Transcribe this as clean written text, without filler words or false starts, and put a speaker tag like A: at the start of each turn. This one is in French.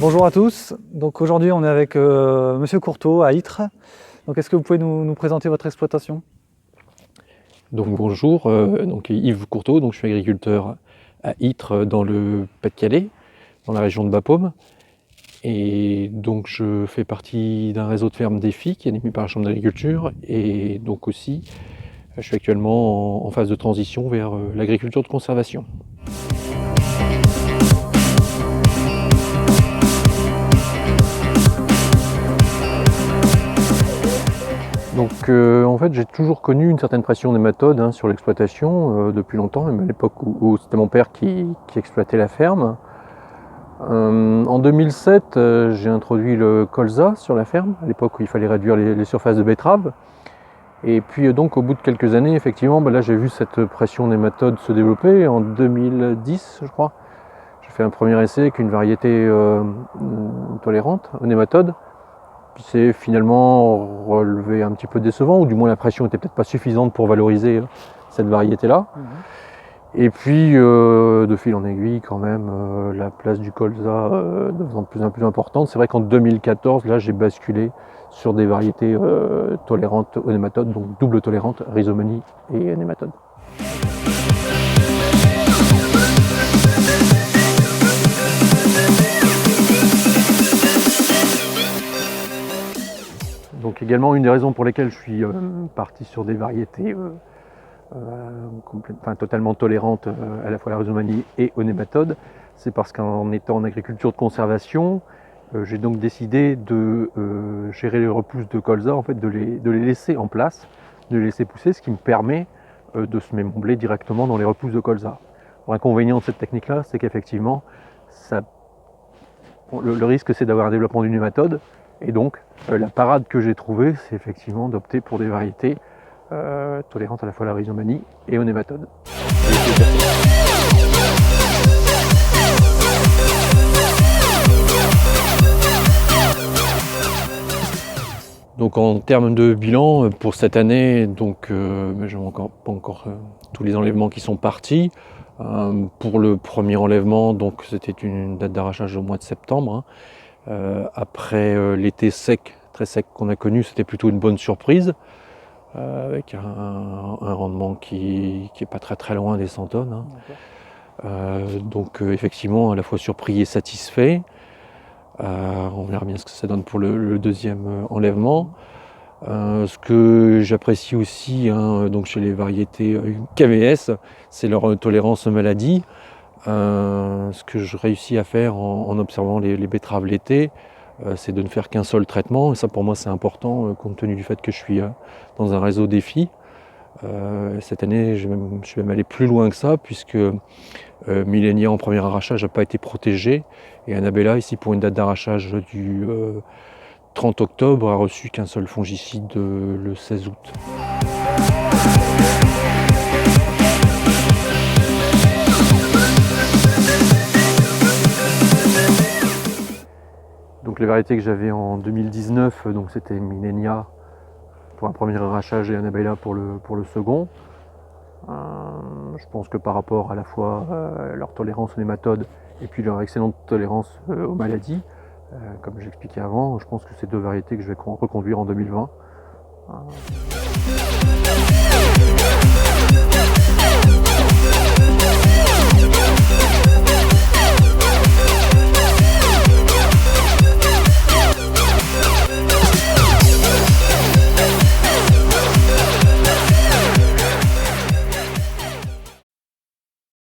A: Bonjour à tous. Donc aujourd'hui on est avec Monsieur Courteau à Ytre. Donc est-ce que vous pouvez nous présenter votre exploitation?
B: Donc bonjour, donc Yves Courteau, donc je suis agriculteur à Ytre dans le Pas-de-Calais, dans la région de Bapaume. Et donc je fais partie d'un réseau de fermes défis qui est animé par la Chambre d'agriculture. Et donc aussi, je suis actuellement en phase de transition vers l'agriculture de conservation. Donc en fait j'ai toujours connu une certaine pression nématode sur l'exploitation depuis longtemps, même à l'époque où c'était mon père qui exploitait la ferme. En 2007 j'ai introduit le colza sur la ferme, à l'époque où il fallait réduire les surfaces de betteraves. Et puis donc au bout de quelques années, effectivement, là j'ai vu cette pression nématode se développer. En 2010 je crois, j'ai fait un premier essai avec une variété tolérante aux nématodes. Puis c'est finalement relevé un petit peu décevant, ou du moins la pression n'était peut-être pas suffisante pour valoriser cette variété-là. Et puis de fil en aiguille quand même, la place du colza devenant de plus en plus importante. C'est vrai qu'en 2014, là j'ai basculé sur des variétés tolérantes aux nématodes, donc double tolérante, rhizomanie et nématodes. Donc également une des raisons pour lesquelles je suis parti sur des variétés totalement tolérantes à la fois à la rhizomanie et aux nématodes, c'est parce qu'en étant en agriculture de conservation, j'ai donc décidé de gérer les repousses de colza, en fait, de les laisser en place, de les laisser pousser, ce qui me permet de semer mon blé directement dans les repousses de colza. L'inconvénient de cette technique-là, c'est qu'effectivement, le risque c'est d'avoir un développement du nématode, et donc la parade que j'ai trouvée, c'est effectivement d'opter pour des variétés tolérantes à la fois à la rhizomanie et aux nématodes. Donc en termes de bilan pour cette année, donc je n'ai pas encore tous les enlèvements qui sont partis. Pour le premier enlèvement, donc c'était une date d'arrachage au mois de septembre. Après l'été sec, très sec qu'on a connu, c'était plutôt une bonne surprise, avec un rendement qui n'est pas très très loin des 100 tonnes. Donc effectivement à la fois surpris et satisfait. On verra bien ce que ça donne pour le deuxième enlèvement. Ce que j'apprécie aussi donc chez les variétés KVS, c'est leur tolérance aux maladies. Ce que je réussis à faire en observant les betteraves l'été, c'est de ne faire qu'un seul traitement. Et ça pour moi c'est important compte tenu du fait que je suis dans un réseau défi. Cette année je vais même aller plus loin que ça, puisque Millenia en premier arrachage n'a pas été protégé, et Annabella ici pour une date d'arrachage du 30 octobre a reçu qu'un seul fongicide le 16 août. Donc les variétés que j'avais en 2019, donc c'était Millenia pour un premier arrachage et Annabella pour le second. Je pense que par rapport à la fois leur tolérance aux nématodes et puis leur excellente tolérance aux maladies, comme j'expliquais avant, je pense que c'est deux variétés que je vais reconduire en 2020.